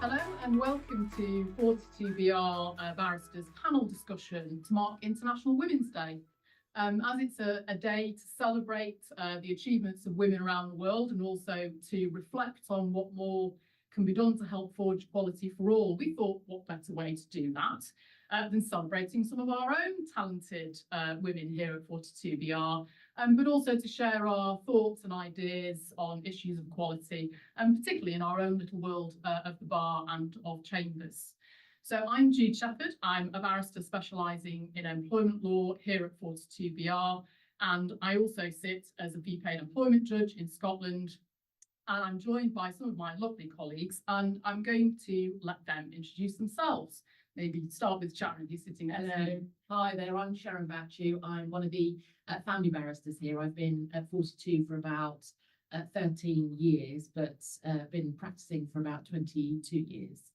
Hello and welcome to 42BR Barristers panel discussion to mark International Women's Day. As it's a day to celebrate the achievements of women around the world and also to reflect on what more can be done to help forge equality for all, we thought what better way to do that than celebrating some of our own talented women here at 42BR, but also to share our thoughts and ideas on issues of equality, and particularly in our own little world of the bar and of chambers. So I'm Jude Shepherd. I'm a barrister specialising in employment law here at 42BR, and I also sit as a fee paid employment judge in Scotland. And I'm joined by some of my lovely colleagues, and I'm going to let them introduce themselves. Maybe start with Sharon, who's sitting next to you. Hi there, I'm Sharon Batchu. I'm one of the family barristers here. I've been at 42 for about 13 years, but been practicing for about 22 years,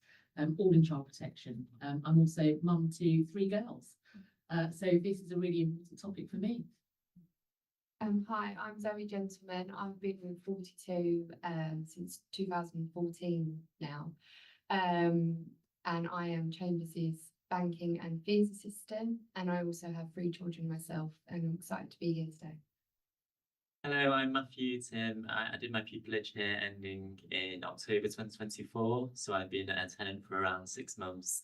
all in child protection. I'm also mum to 3 girls. So this is a really important topic for me. Hi, I'm Zoe Gentleman. I've been with 42 since 2014 now. And I am Chambers' banking and fees assistant, and I also have 3 children myself, and I'm excited to be here today. Hello, I'm Matthew Tim. I did my pupillage here ending in October 2024, so I've been a tenant for around 6 months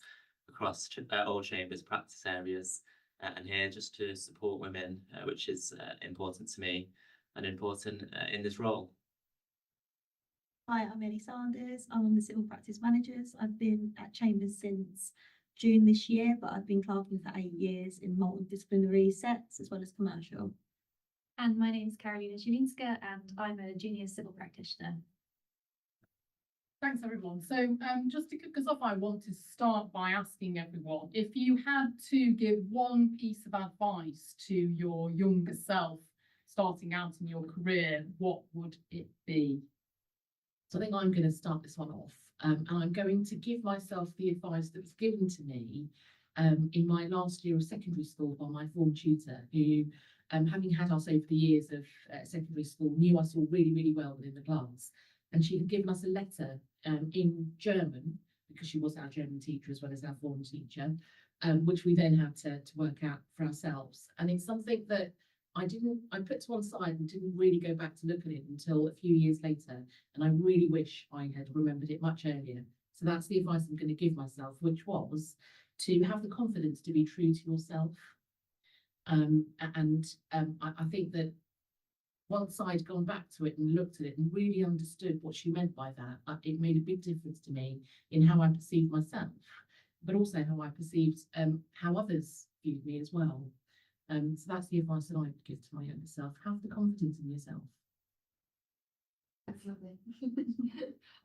across all Chambers practice areas, and here just to support women, which is important to me and important in this role. Hi, I'm Ellie Sanders. I'm one of the civil practice managers. I've been at Chambers since June this year, but I've been clerking for 8 years in multidisciplinary sets as well as commercial. And my name is Karolina Zielinska, and I'm a junior civil practitioner. Thanks, everyone. So just to kick us off, I want to start by asking everyone, if you had to give one piece of advice to your younger self starting out in your career, what would it be? So I think I'm going to start this one off, and I'm going to give myself the advice that was given to me in my last year of secondary school by my form tutor, who, having had us over the years of secondary school, knew us all really, really well within the class. And she had given us a letter in German, because she was our German teacher as well as our form teacher, which we then had to work out for ourselves. And it's something that I put to one side and didn't really go back to look at it until a few years later. And I really wish I had remembered it much earlier. So that's the advice I'm going to give myself, which was to have the confidence to be true to yourself. I think that once I'd gone back to it and looked at it and really understood what she meant by that, it made a big difference to me in how I perceived myself, but also how I perceived how others viewed me as well. So that's the advice that I would give to my younger self. Have the confidence in yourself. That's lovely.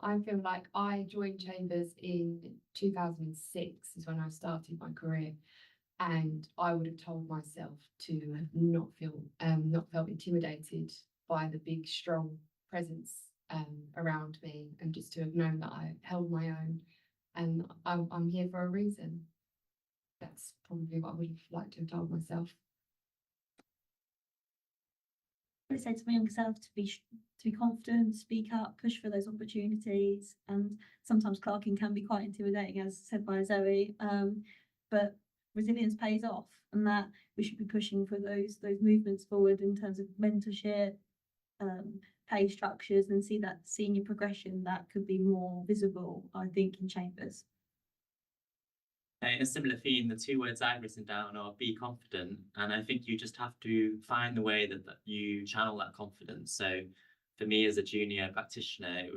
I feel like I joined Chambers in 2006 is when I started my career, and I would have told myself to not felt intimidated by the big, strong presence around me, and just to have known that I held my own, and I'm here for a reason. That's probably what I would have liked to have told myself. I would say to my younger self to be confident, speak up, push for those opportunities. And sometimes clerking can be quite intimidating, as said by Zoe, but resilience pays off, and that we should be pushing for those movements forward in terms of mentorship, pay structures, and see that senior progression that could be more visible, I think, in Chambers. In a similar theme, the 2 words I've written down are be confident, and I think you just have to find the way that you channel that confidence. So for me as a junior practitioner,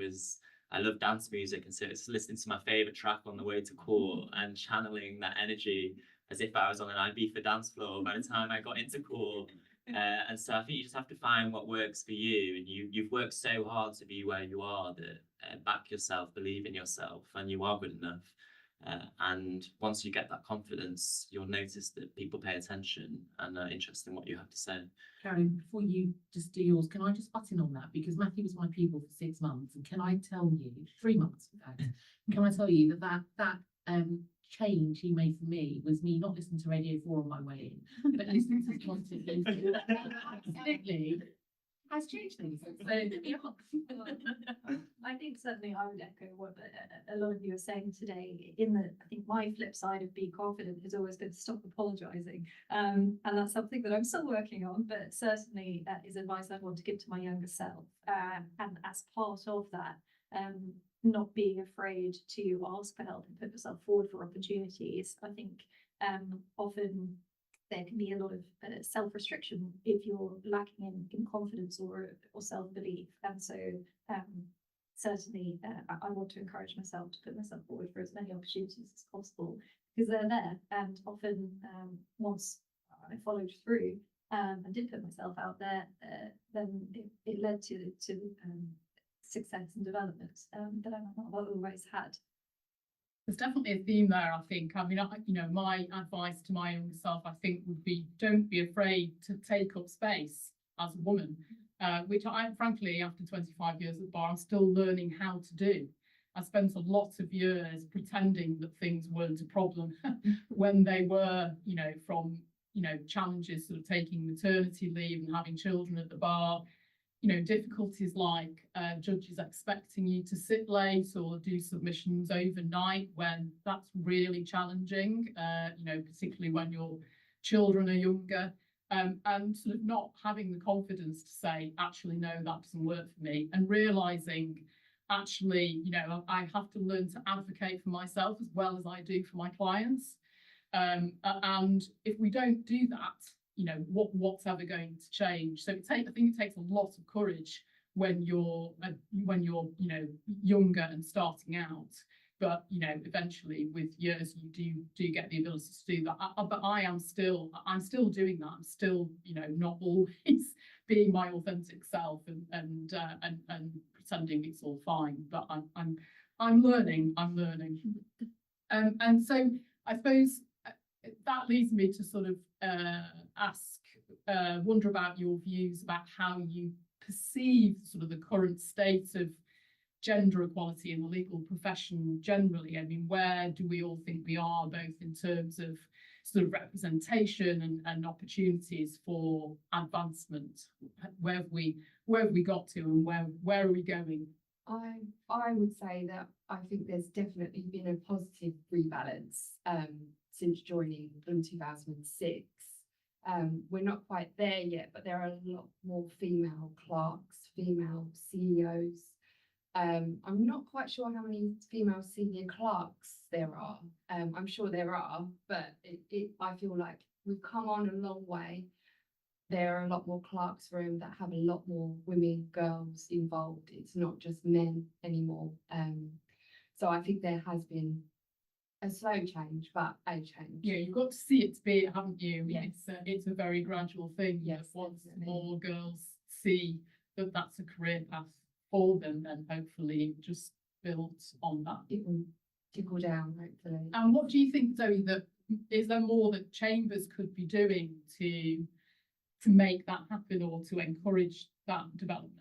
I love dance music, and so it's listening to my favourite track on the way to court and channeling that energy as if I was on an IB for dance floor by the time I got into court. And so I think you just have to find what works for you, and you've worked so hard to be where you are that back yourself, believe in yourself, and you are good enough. And once you get that confidence, you'll notice that people pay attention and are interested in what you have to say. Karen, before you just do yours, can I just butt in on that? Because Matthew was my pupil for 6 months, and can I tell you, 3 months in fact, can I tell you that change he made for me was me not listening to Radio 4 on my way in, but listening to Spontaneous. Absolutely has changed things. So, I think certainly I would echo what a lot of you are saying today. I think my flip side of be confident has always been to stop apologising, and that's something that I'm still working on. But certainly that is advice I want to give to my younger self. And as part of that, not being afraid to ask for help and put yourself forward for opportunities. I think often there can be a lot of self-restriction if you're lacking in confidence or self-belief. And so certainly I want to encourage myself to put myself forward for as many opportunities as possible, because they're there. And often once I followed through and did put myself out there, then it led to success and development that I might not have always had. There's definitely a theme there, I think. I mean, my advice to my younger self, I think, would be don't be afraid to take up space as a woman, which I, frankly, after 25 years at the bar, I'm still learning how to do. I spent a lot of years pretending that things weren't a problem when they were, from, challenges sort of taking maternity leave and having children at the bar. Difficulties like judges expecting you to sit late or do submissions overnight when that's really challenging, particularly when your children are younger, and sort of not having the confidence to say, actually, no, that doesn't work for me, and realising, actually, I have to learn to advocate for myself as well as I do for my clients. And if we don't do that, what's ever going to change? So I think it takes a lot of courage when you're younger and starting out. But eventually with years you do get the ability to do that. But I'm still doing that. I'm still not always being my authentic self and pretending it's all fine. But I'm learning. And so I suppose that leads me to sort of wonder about your views about how you perceive sort of the current state of gender equality in the legal profession generally. I mean, where do we all think we are, both in terms of sort of representation and opportunities for advancement? Where have we got to, and where are we going? I would say that I think there's definitely been a positive rebalance since joining in 2006. We're not quite there yet, but there are a lot more female clerks, female CEOs. I'm not quite sure how many female senior clerks there are. I'm sure there are, but I feel like we've come on a long way. There are a lot more clerks room that have a lot more women, girls involved. It's not just men anymore. So I think there has been a slow change, but a change. Yeah, you've got to see it to be it, haven't you? Yes. It's a very gradual thing. Yes, Once definitely. more girls see that that's a career path for them, then hopefully it just builds on that. It will trickle down, hopefully. And what do you think, Zoe, is there more that chambers could be doing to make that happen or to encourage that development?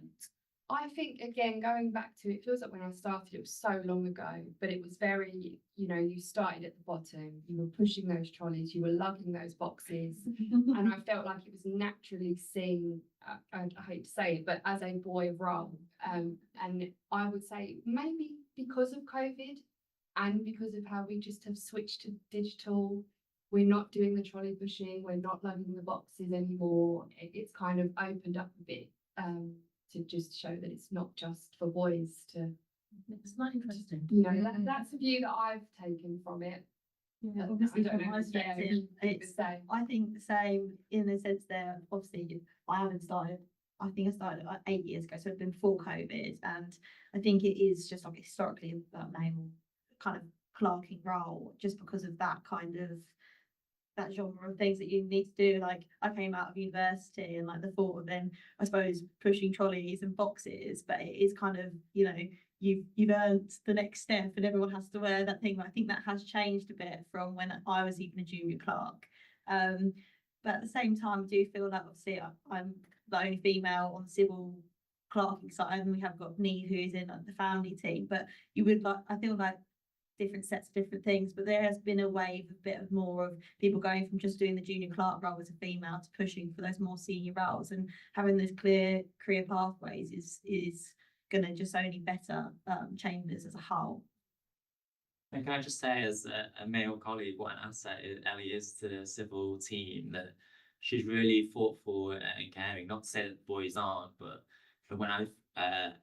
I think, again, going back to, it feels like when I started, it was so long ago, but it was very, you started at the bottom, you were pushing those trolleys, you were lugging those boxes, and I felt like it was naturally seen, I hate to say it, but as a boy role. And I would say maybe because of COVID and because of how we just have switched to digital, we're not doing the trolley pushing, we're not lugging the boxes anymore. It's kind of opened up a bit. To just show that it's not just for boys to. It's not interesting. That's a view that I've taken from it. Yeah, obviously I don't from know my if perspective, it's the same. I think the same in the sense that obviously I haven't started. I think I started like 8 years ago, so it's been before COVID, and I think it is just like historically that male kind of clerking role, just because of that kind of that genre of things that you need to do. Like I came out of university and like the thought of then I suppose pushing trolleys and boxes, but it is kind of you've earned the next step and everyone has to wear that thing. But I think that has changed a bit from when I was even a junior clerk. But at the same time, I do feel like obviously I'm the only female on the civil clerking side, and we have got Neve who's in like, the family team. But you would like I feel like different sets of different things, but there has been a wave, a bit of more of people going from just doing the junior clerk role as a female to pushing for those more senior roles, and having those clear career pathways is going to just only better chambers as a whole. And can I just say, as a male colleague, what an asset Ellie is to the civil team, that she's really thoughtful and caring. Not to say that boys aren't, but when I've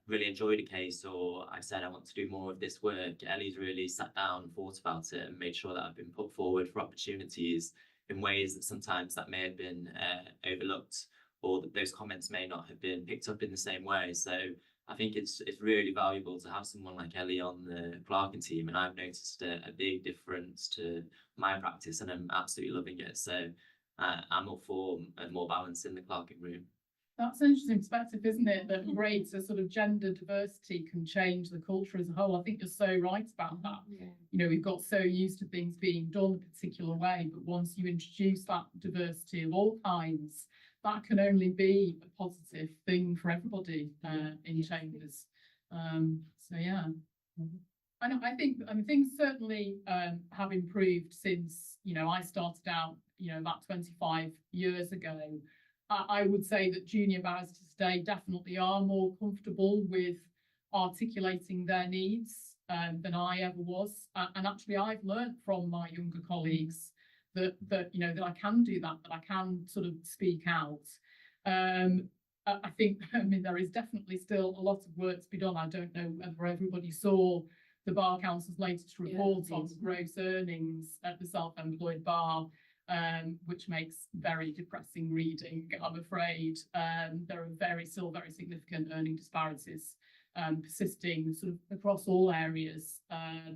really enjoyed a case, or I said I want to do more of this work, Ellie's really sat down and thought about it and made sure that I've been put forward for opportunities in ways that sometimes that may have been overlooked, or that those comments may not have been picked up in the same way. So I think it's really valuable to have someone like Ellie on the clerking team, and I've noticed a big difference to my practice, and I'm absolutely loving it. So I'm all for more balance in the clerking room. That's an interesting perspective, isn't it? That greater sort of gender diversity can change the culture as a whole. I think you're so right about that. Yeah. You know, we've got so used to things being done a particular way, but once you introduce that diversity of all kinds, that can only be a positive thing for everybody in chambers. So yeah. I think things certainly have improved since, you know, I started out, you know, about 25 years ago. I would say that junior barristers today definitely are more comfortable with articulating their needs than I ever was. And actually, I've learned from my younger colleagues that you know, that I can do that I can sort of speak out. I think, I mean, there is definitely still a lot of work to be done. I don't know whether everybody saw the Bar Council's latest report on gross earnings at the self-employed bar, which makes very depressing reading, I'm afraid. There are still very significant earning disparities persisting sort of across all areas. I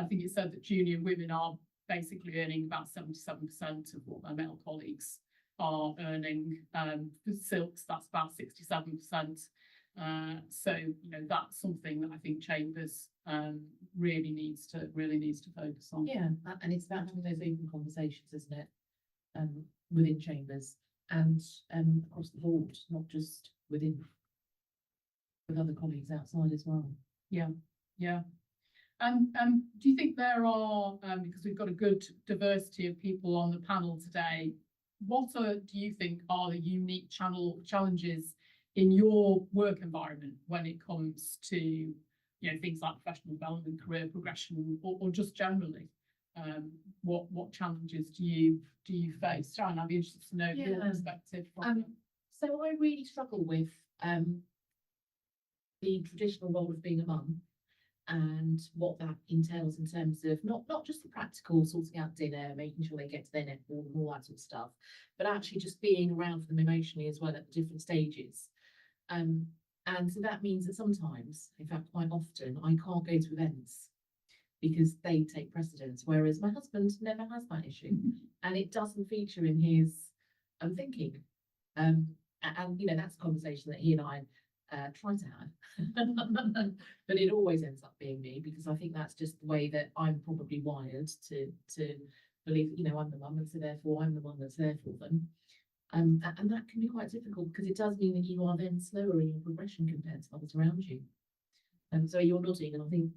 think it said that junior women are basically earning about 77% of what their male colleagues are earning. For silks, that's about 67%. So, you know, that's something that I think chambers really needs to focus on. Yeah, and it's about having those open conversations, isn't it? Within chambers and across the board, not just with other colleagues outside as well. Yeah. And do you think there are, because we've got a good diversity of people on the panel today, do you think are the unique challenges in your work environment when it comes to, you know, things like professional development, career progression, or just generally? What challenges do you face? Sharon, I'd be interested to know your perspective from So I really struggle with the traditional role of being a mum and what that entails in terms of not just the practical sorting out dinner, making sure they get to their netball and all that sort of stuff, but actually just being around for them emotionally as well at the different stages. And so that means that sometimes, in fact quite often, I can't go to events because they take precedence, whereas my husband never has that issue, and it doesn't feature in his thinking. And you know, that's a conversation that he and I try to have, but it always ends up being me, because I think that's just the way that I'm probably wired to believe that, you know, I'm the mum, and so therefore I'm the one that's there for them. And that can be quite difficult, because it does mean that you are then slower in your progression compared to others around you. And so you're nodding, and I think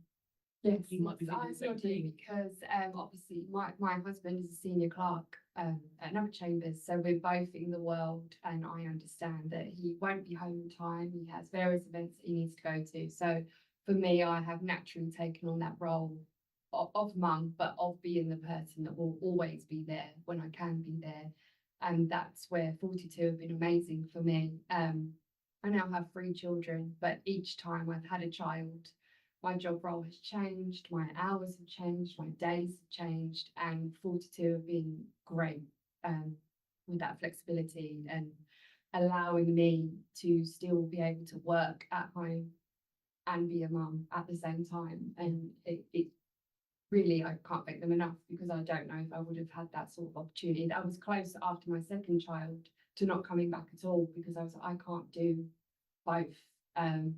yes, you might be thinking the same thing. because obviously my husband is a senior clerk at another chambers, so we're both in the world, and I understand that he won't be home in time. He has various events that he needs to go to. So for me, I have naturally taken on that role of mum, but of being the person that will always be there when I can be there. And that's where 42 have been amazing for me. I now have 3 children, but each time I've had a child, my job role has changed, my hours have changed, my days have changed, and 42 have been great with that flexibility and allowing me to still be able to work at home and be a mum at the same time. And it really, I can't thank them enough, because I don't know if I would have had that sort of opportunity. I was close after my second child to not coming back at all, because I was like, I can't do both. And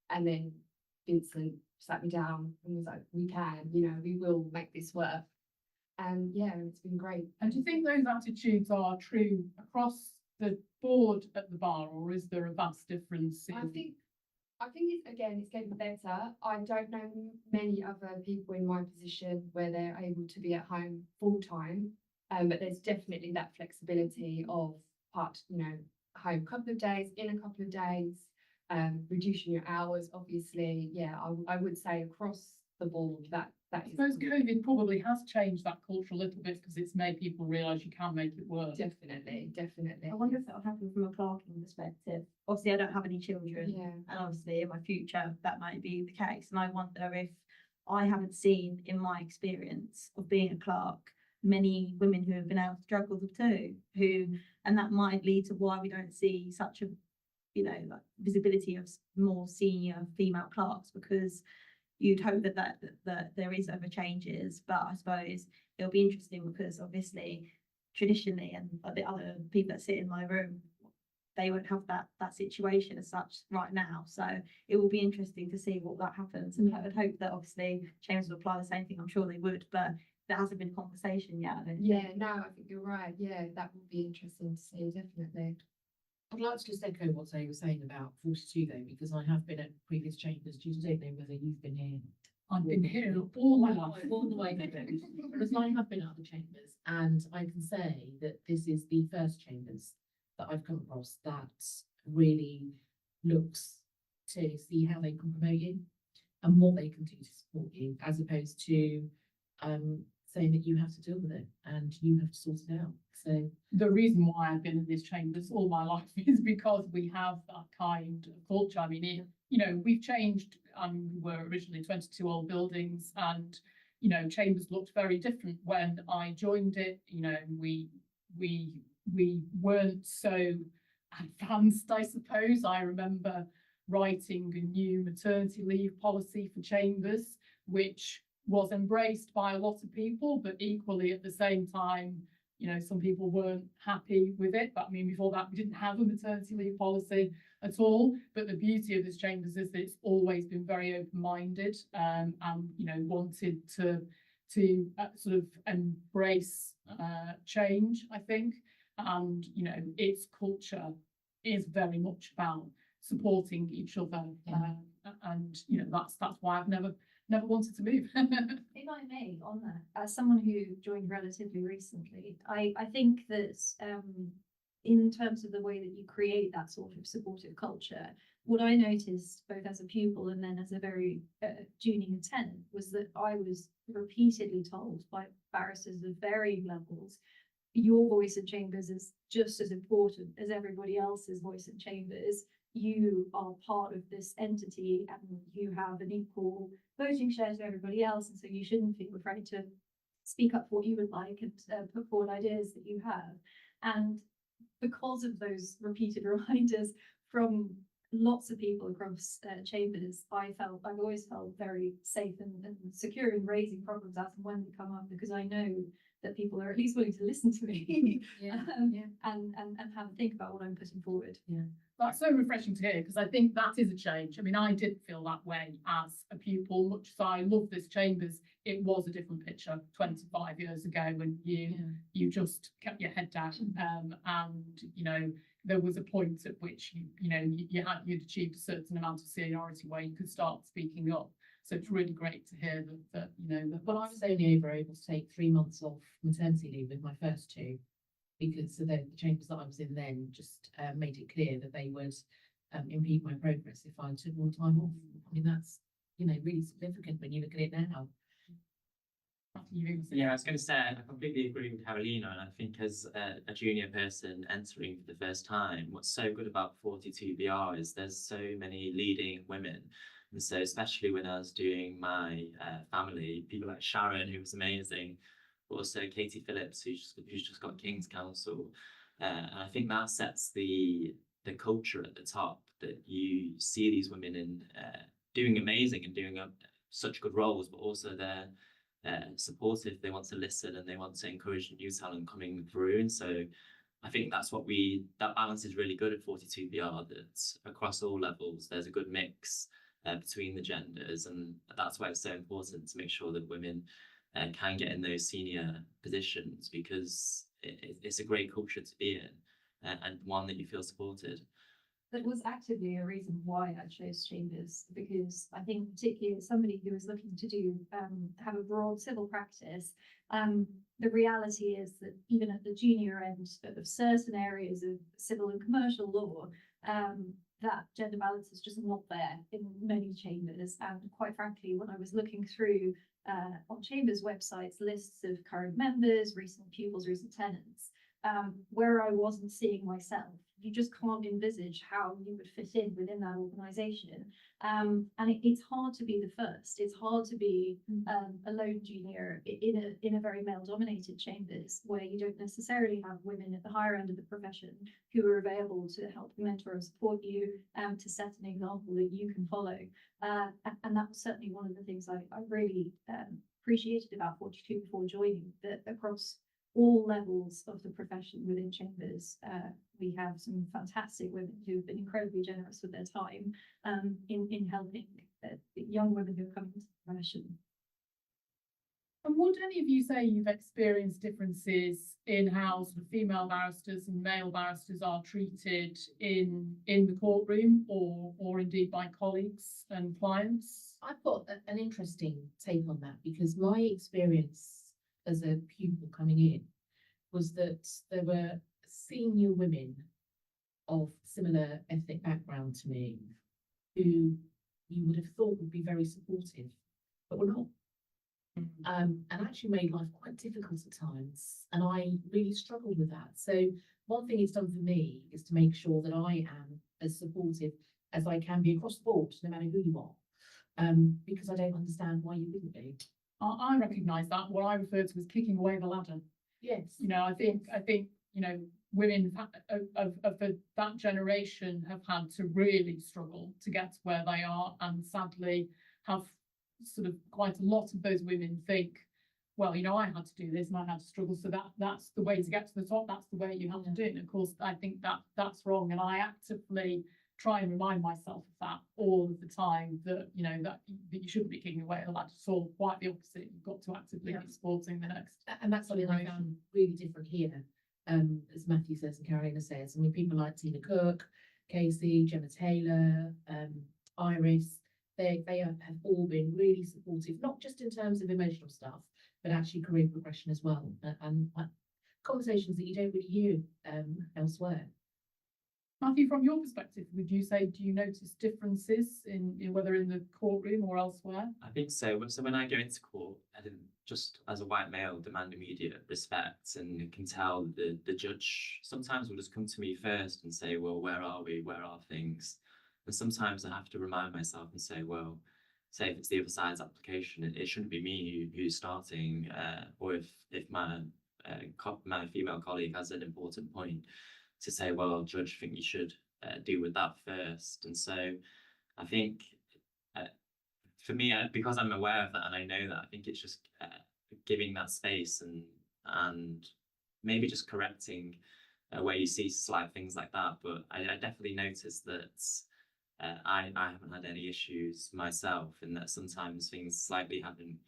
then Vincent sat me down and was like, we can, you know, we will make this work. And yeah, it's been great. And do you think those attitudes are true across the board at the bar, or is there a vast difference? I think it's getting better. I don't know many other people in my position where they're able to be at home full time. But there's definitely that flexibility of home a couple of days, in a couple of days, reducing your hours, obviously. Yeah, I would say across the board that I suppose COVID probably has changed that culture a little bit because it's made people realise you can make it work. definitely. I wonder if that'll happen from a clerking perspective. Obviously, I don't have any children, Yeah. and obviously in my future that might be the case. And I wonder if I haven't seen in my experience of being a clerk many women who have been able to juggle the two, and that might lead to why we don't see such a like visibility of more senior female clerks, because you'd hope that there is over changes. But I suppose it'll be interesting because obviously traditionally, and the other people that sit in my room, they won't have that situation as such right now. So it will be interesting to see what that happens. And I would hope that obviously chambers will apply the same thing. I'm sure they would, but there hasn't been a conversation yet. Yeah, no, I think you're right. Yeah, that would be interesting to see, definitely. I'd like to just echo what Zoe was saying about 42 though, because I have been at previous chambers. Do you know whether you've been here? I've been here all my life. All the way through. Because I have been at other chambers, and I can say that this is the first chambers that I've come across that really looks to see how they can promote you and what they can do to support you, as opposed to saying that you have to deal with it and you have to sort it out. So the reason why I've been in this chambers all my life is because we have that kind of culture. I mean, we've changed. We were originally 22 old buildings, and chambers looked very different when I joined it. We weren't so advanced, I suppose. I remember writing a new maternity leave policy for chambers, which was embraced by a lot of people, but equally at the same time, some people weren't happy with it. But I mean, before that, we didn't have a maternity leave policy at all. But the beauty of this chambers is that it's always been very open-minded, and wanted to sort of embrace change, I think. And its culture is very much about supporting each other, and that's why I've never wanted to move. If I may, on that, as someone who joined relatively recently, I think that in terms of the way that you create that sort of supportive culture, what I noticed both as a pupil and then as a very junior tenant was that I was repeatedly told by barristers of varying levels, your voice in chambers is just as important as everybody else's voice in chambers. You are part of this entity and you have an equal voting share to everybody else, and so you shouldn't feel afraid to speak up for what you would like and put forward ideas that you have. And because of those repeated reminders from lots of people across chambers, I've always felt very safe and secure in raising problems as and when they come up, because I know that people are at least willing to listen to me and have a think about what I'm putting forward. yeah. That's so refreshing to hear, because I think that is a change. I mean, I didn't feel that way as a pupil. Much as I love this chambers, it was a different picture 25 years ago when you just kept your head down, and there was a point at which you'd achieved a certain amount of seniority where you could start speaking up. So it's really great to hear that. But I was only able to take 3 months off maternity leave with my first two, because the chambers that I was in then just made it clear that they would impede my progress if I took more time off. I mean, that's really significant when you look at it now. Yeah, I was going to say, I completely agree with Carolina, and I think as a junior person entering for the first time, what's so good about 42BR is there's so many leading women. And so especially when I was doing my family, people like Sharon, who was amazing, but also Katie Phillips, who's just got King's Counsel. And I think that sets the culture at the top, that you see these women in doing amazing and doing such good roles, but also they're supportive, they want to listen and they want to encourage new talent coming through. And so I think that's that balance is really good at 42BR, that across all levels there's a good mix between the genders, and that's why it's so important to make sure that women can get in those senior positions, because it's a great culture to be in, and one that you feel supported. that was actively a reason why I chose Chambers, because I think particularly as somebody who was looking to do have a broad civil practice, the reality is that even at the junior end of certain areas of civil and commercial law, that gender balance is just not there in many chambers. And quite frankly, when I was looking through on Chambers websites, lists of current members, recent pupils, recent tenants, where I wasn't seeing myself, you just can't envisage how you would fit in within that organisation. And it's hard to be the first. It's hard to be a lone junior in a very male-dominated chambers, where you don't necessarily have women at the higher end of the profession who are available to help mentor and support you, to set an example that you can follow. And that was certainly one of the things I really appreciated about 42 before joining, that across all levels of the profession within Chambers, we have some fantastic women who have been incredibly generous with their time in helping young women who are coming into the profession. And would any of you say you've experienced differences in how sort of female barristers and male barristers are treated in the courtroom, or indeed by colleagues and clients? I've got an interesting take on that, because my experience as a pupil coming in was that there were senior women of similar ethnic background to me who you would have thought would be very supportive, but were not. And actually made life quite difficult at times, and I really struggled with that. So one thing it's done for me is to make sure that I am as supportive as I can be across the board, no matter who you are, because I don't understand why you wouldn't be. I recognise that. What I refer to as kicking away the ladder. Yes. You know, I think you know, women of that generation have had to really struggle to get to where they are, and sadly have sort of quite a lot of those women think, well, you know, I had to do this and I had to struggle, so that's the way to get to the top, that's the way you have to do it. And of course, I think that's wrong, and I actively try and remind myself of that all of the time, that you know, that you shouldn't be kicking away the ladder at all. Quite the opposite. You've got to actively be supporting the next. And that's something I found really different here, as Matthew says and Carolina says. I mean, people like Tina Cook, Casey, Gemma Taylor, Iris, they have all been really supportive, not just in terms of emotional stuff, but actually career progression as well, and conversations that you don't really hear elsewhere. Matthew, from your perspective, would you say, do you notice differences in whether in the courtroom or elsewhere? I think so. So when I go into court, I didn't, just as a white male, demand immediate respect, and can tell the judge sometimes will just come to me first and say, well, where are we? Where are things? And sometimes I have to remind myself and say, well, say if it's the other side's application, it shouldn't be me who's starting, or if my my female colleague has an important point, to say, well, judge, I think you should deal with that first. And so I think for me, because I'm aware of that and I know that, I think it's just giving that space and maybe just correcting where you see slight things like that. But I definitely noticed that I haven't had any issues myself, and that sometimes things slightly haven't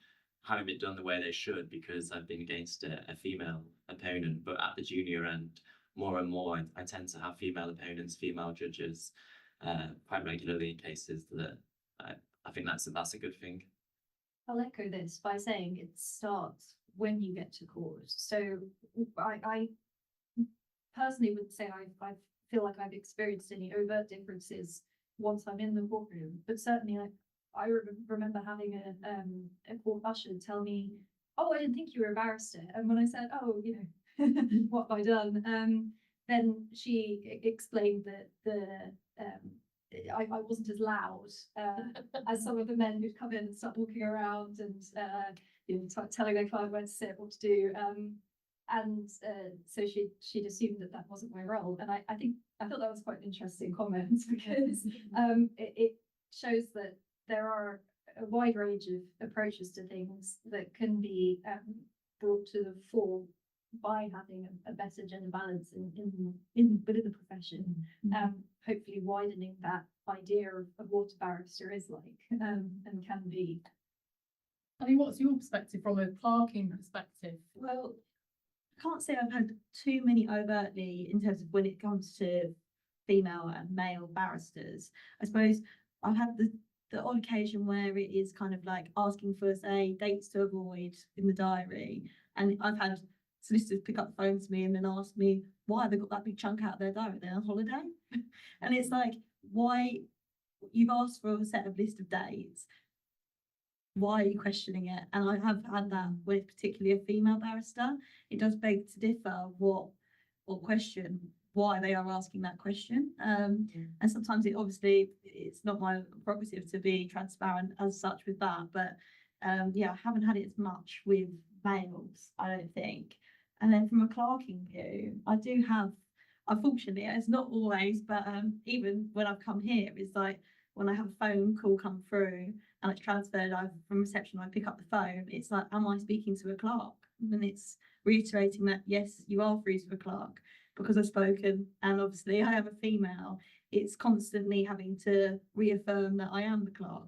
been done the way they should because I've been against a female opponent. But at the junior end, more and more, I tend to have female opponents, female judges, quite regularly in cases that I think that's a good thing. I'll echo this by saying it starts when you get to court. So I personally wouldn't say I feel like I've experienced any overt differences once I'm in the courtroom, but certainly I remember having a court usher tell me, "Oh, I didn't think you were a barrister." And when I said, "Oh, you know, what have I done?" Then she explained that I wasn't as loud as some of the men who'd come in and start walking around and you know, telling their client where to sit, what to do. So she'd assumed that wasn't my role. And I thought that was quite an interesting comment, because it shows that there are a wide range of approaches to things that can be brought to the fore by having a better gender balance within the profession, hopefully widening that idea of what a barrister is like and can be. I mean, what's your perspective from a clerking perspective? Well, I can't say I've had too many overtly in terms of when it comes to female and male barristers. I suppose I've had the odd occasion where it is kind of like asking for, say, dates to avoid in the diary. And I've had solicitors pick up the phone to me and then ask me why they got that big chunk out of their diary. They're on holiday. And it's like, why you've asked for a set of list of dates. Why are you questioning it? And I have had that with particularly a female barrister. It does beg to differ or question why they are asking that question. And sometimes it's not my prerogative to be transparent as such with that, but yeah, I haven't had it as much with males, I don't think. And then from a clerking view, I do have, unfortunately, it's not always, but even when I've come here, it's like when I have a phone call come through and it's transferred from reception, I pick up the phone, it's like, am I speaking to a clerk? And it's reiterating that, yes, you are free to a clerk because I've spoken, and obviously I am a female. It's constantly having to reaffirm that I am the clerk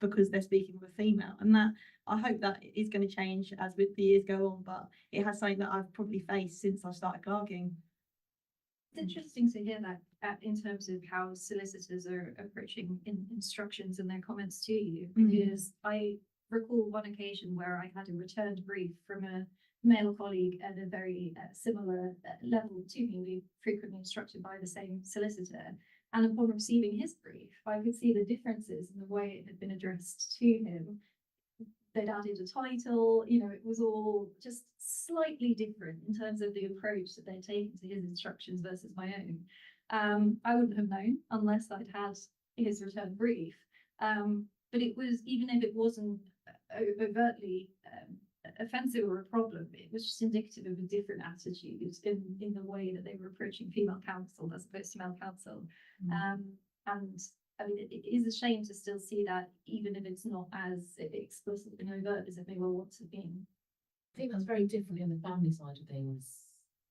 because they're speaking with a female, and that I hope that is going to change as with the years go on, but it has something that I've probably faced since I started clerking. It's interesting to hear that in terms of how solicitors are approaching instructions and their comments to you, because I recall one occasion where I had a returned brief from a male colleague at a very similar level to me. We frequently instructed by the same solicitor, and upon receiving his brief, I could see the differences in the way it had been addressed to him. They'd added a title, it was all just slightly different in terms of the approach that they'd taken to his instructions versus my own. I wouldn't have known unless I'd had his return brief. But it was, even if it wasn't overtly offensive or a problem, it was just indicative of a different attitude in the way that they were approaching female counsel as opposed to male counsel. And I mean, it is a shame to still see that, even if it's not as explicit and overt as it may well want to be. I think that's very different in the family side of things.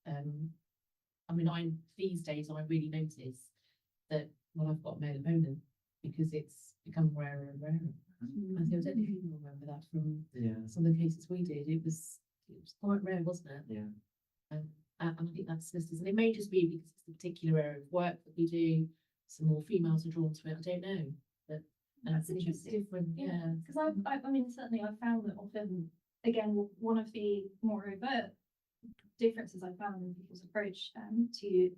I mean, these days I really notice that when I've got a male opponent, because it's become rarer and rarer. I don't know if you remember that from some of the cases we did. It was quite rare, wasn't it? Yeah. And I think that's solicitors, and it may just be because it's the particular area of work that we do. Some more females are drawn to it. I don't know, but That's it's interesting. different. Yeah, Because I mean, certainly I've found that often, again, one of the more overt differences I found in people's approach to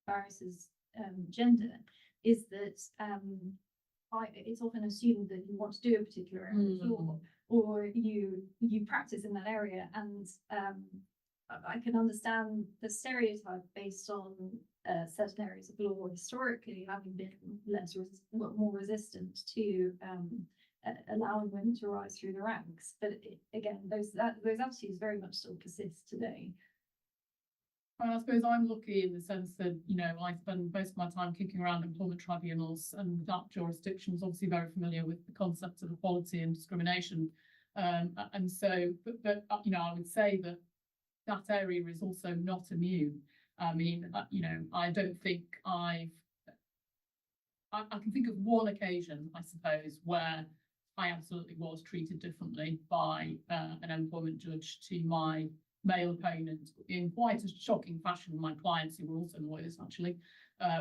barristers' gender is that it's often assumed that you want to do a particular area of law, or you practice in that area, and I can understand the stereotype based on certain areas of law historically having been more resistant to allowing women to rise through the ranks. But again, those attitudes very much still persist today. And I suppose I'm lucky in the sense that, I spend most of my time kicking around employment tribunals, and that jurisdiction is obviously very familiar with the concepts of equality and discrimination. And so, but I would say that area is also not immune. I mean, I don't think I can think of one occasion, I suppose, where I absolutely was treated differently by an employment judge to my male opponent in quite a shocking fashion. My clients, who were also lawyers actually,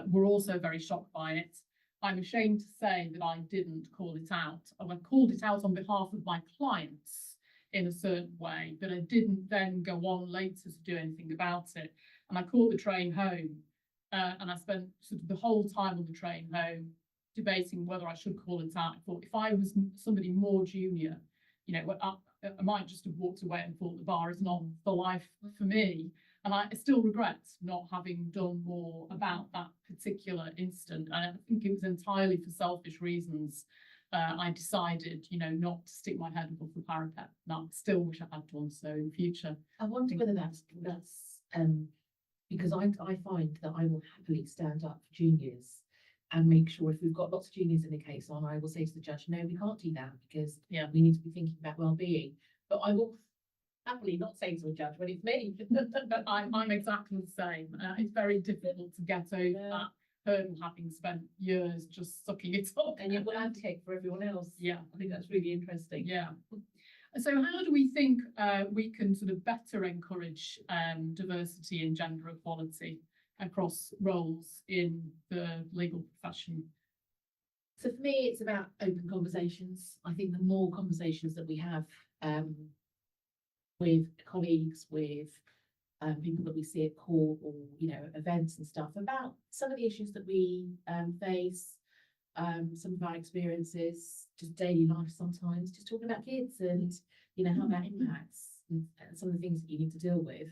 were also very shocked by it. I'm ashamed to say that I didn't call it out. I called it out on behalf of my clients in a certain way, but I didn't then go on later to do anything about it. And I caught the train home, and I spent sort of the whole time on the train home debating whether I should call it out. I thought if I was somebody more junior, I might just have walked away and thought the bar is not the life for me. And I still regret not having done more about that particular incident. And I think it was entirely for selfish reasons. I decided, not to stick my head above the parapet. And I still wish I had done so in future. I wonder whether that's because I find that I will happily stand up for juniors and make sure, if we've got lots of juniors in the case on, I will say to the judge, no, we can't do that because we need to be thinking about well-being. But I will happily not say to a judge when it's me. But I'm exactly the same. It's very difficult to get over that hurdle, having spent years just sucking it up. And you've got to advocate for everyone else. Yeah, I think that's really interesting. Yeah. So how do we think we can sort of better encourage diversity and gender equality across roles in the legal profession? So for me, it's about open conversations. I think the more conversations that we have with colleagues, with people that we see at court or, you know, events and stuff about some of the issues that we face, some of our experiences, just daily life sometimes, just talking about kids and, you know, how that impacts and some of the things that you need to deal with.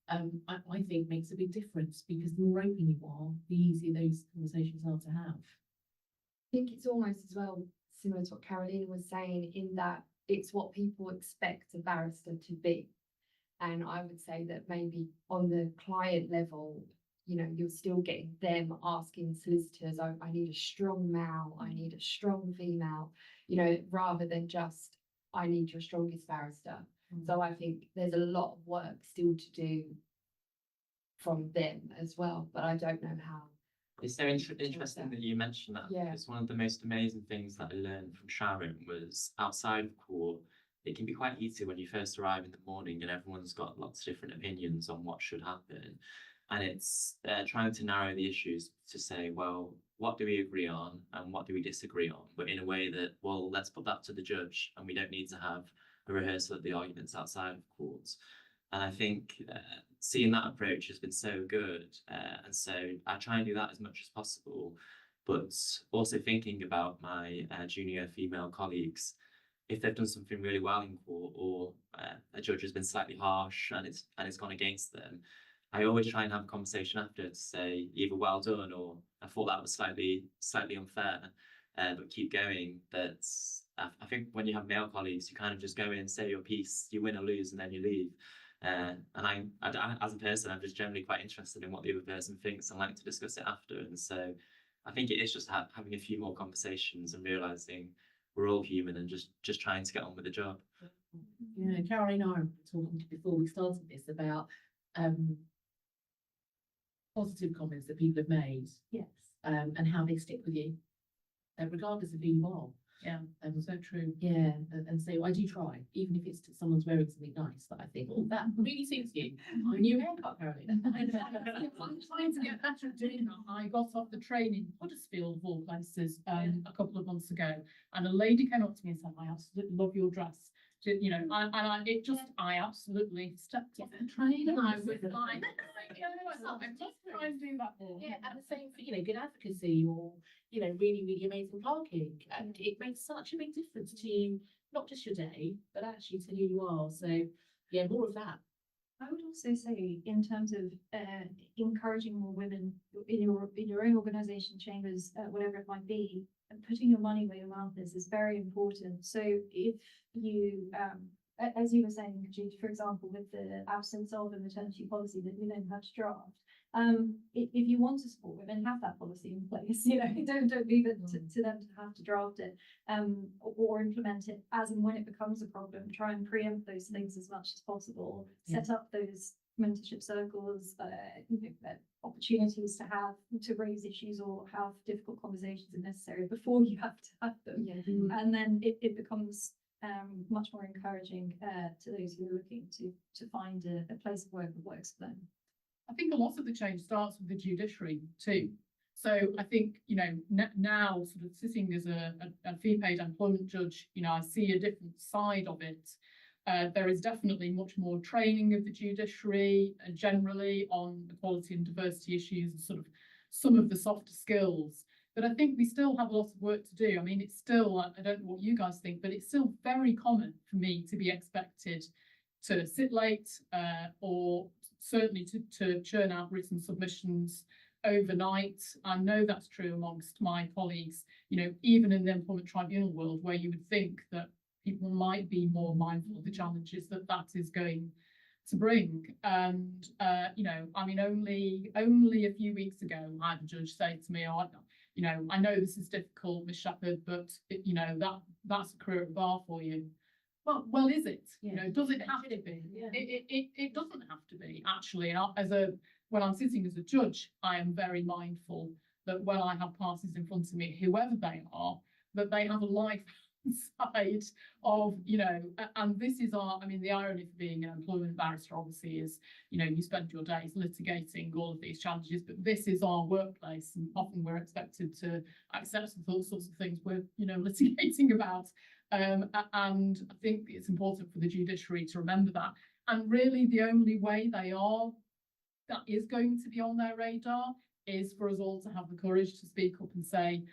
I think makes a big difference, because the more open you are, the easier those conversations are to have. I think it's almost as well similar to what Carolina was saying, in that it's what people expect a barrister to be. And I would say that maybe on the client level, you know, you're still getting them asking solicitors, oh, I need a strong male, I need a strong female, you know, rather than just, I need your strongest barrister. So I think there's a lot of work still to do from them as well, but I don't know how. It's so interesting that you mentioned that, Yeah. because one of the most amazing things that I learned from Sharon was, outside of court, it can be quite easy when you first arrive in the morning and everyone's got lots of different opinions on what should happen. And it's trying to narrow the issues to say, well, what do we agree on and what do we disagree on? But in a way that, well, let's put that to the judge, and we don't need to have a rehearsal of the arguments outside of court. And I think seeing that approach has been so good. And so I try and do that as much as possible, but also thinking about my junior female colleagues. If they've done something really well in court, or a judge has been slightly harsh and it's gone against them, I always try and have a conversation after to say either well done or I thought that was slightly unfair, but keep going. But I think when you have male colleagues, you kind of just go in, say your piece, you win or lose, and then you leave. And I, as a person, I'm just generally quite interested in what the other person thinks and like to discuss it after. And so I think it is just having a few more conversations and realizing we're all human and just trying to get on with the job. Yeah, Caroline and I were talking before we started this about positive comments that people have made, Yes. and how they stick with you, regardless of who you are. Yeah, so true. Yeah, and so I do try, even if it's someone's wearing something nice that I think, oh, that really suits you. My new haircut, Caroline. I'm trying to get better at doing that. I got off the train in Huddersfield, of all places, a couple of months ago, and a lady came up to me and said, I absolutely love your dress. You know, I absolutely stepped off the train and I was like, I'm just trying to do that more. Yeah, and the same for, you know, good advocacy, or, you know, really, really amazing clerking. And it makes such a big difference to not just your day, but actually to who you are. So yeah, more of that. I would also say, in terms of encouraging more women in your own organisation, chambers, whatever it might be, and putting your money where your mouth is very important. So if you, as you were saying, Jude, for example, with the absence of a maternity policy that we then had to draft, if you want to support women, have that policy in place. You know, don't leave it to them to have to draft it, or implement it as and when it becomes a problem. Try and preempt those things as much as possible. Set up those mentorship circles, opportunities to raise issues or have difficult conversations if necessary before you have to have them. Yeah. And then it becomes much more encouraging to those who are looking to find a place of work that works for them. I think a lot of the change starts with the judiciary too. So I think, you know, now sort of sitting as a fee-paid employment judge, you know, I see a different side of it. There is definitely much more training of the judiciary generally on equality and diversity issues and sort of some of the softer skills. But I think we still have a lot of work to do. I mean, it's still, I don't know what you guys think, but it's still very common for me to be expected to sit late, or certainly to churn out written submissions overnight. I know that's true amongst my colleagues, you know, even in the employment tribunal world, where you would think that people might be more mindful of the challenges that is going to bring. And, you know, I mean, only a few weeks ago, I had a judge say to me, oh, you know, I know this is difficult, Miss Shepherd, but, you know, that's a career at the bar for you. Well, is it? Yeah. You know, does it have to be? Yeah. It doesn't have to be, actually. When I'm sitting as a judge, I am very mindful that when I have parties in front of me, whoever they are, that they have a life side of, you know, and this is our, I mean, the irony for being an employment barrister obviously is, you know, you spend your days litigating all of these challenges, but this is our workplace, and often we're expected to accept all sorts of things we're, you know, litigating about. And I think it's important for the judiciary to remember that. And really the only way that is going to be on their radar is for us all to have the courage to speak up and say,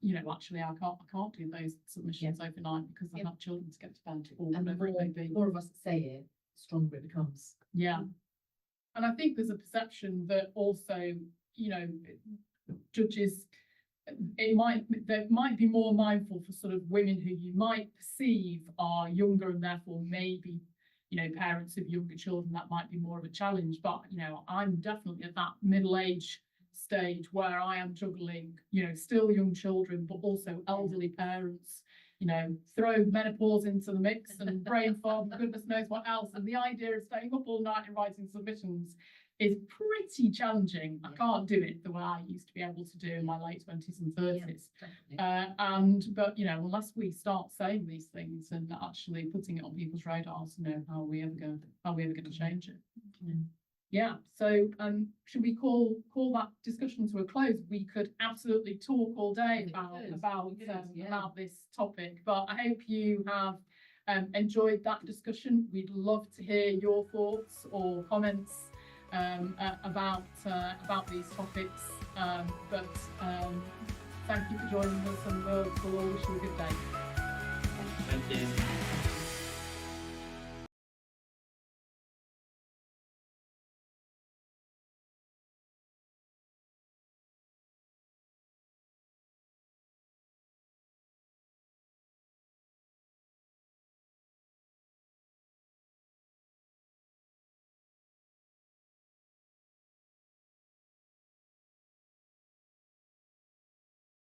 you know, actually, I can't do those submissions overnight because I have children to get to bed or And whatever it may be. more of us that say it, the stronger it becomes. Yeah. And I think there's a perception that also, you know, judges, they might be more mindful for sort of women who you might perceive are younger and therefore maybe, you know, parents of younger children, that might be more of a challenge. But, you know, I'm definitely at that middle age stage where I am juggling, you know, still young children, but also elderly parents, you know, throw menopause into the mix and brain fog, goodness knows what else. And the idea of staying up all night and writing submissions is pretty challenging. I can't do it the way I used to be able to do in my late 20s and 30s. But you know, unless we start saying these things and actually putting it on people's radars, you know, how are we ever going to change it? Yeah. So should we call that discussion to a close? We could absolutely talk all day about this topic, but I hope you have enjoyed that discussion. We'd love to hear your thoughts or comments about these topics. Thank you for joining us, and we'll all wish you a good day. Thank you.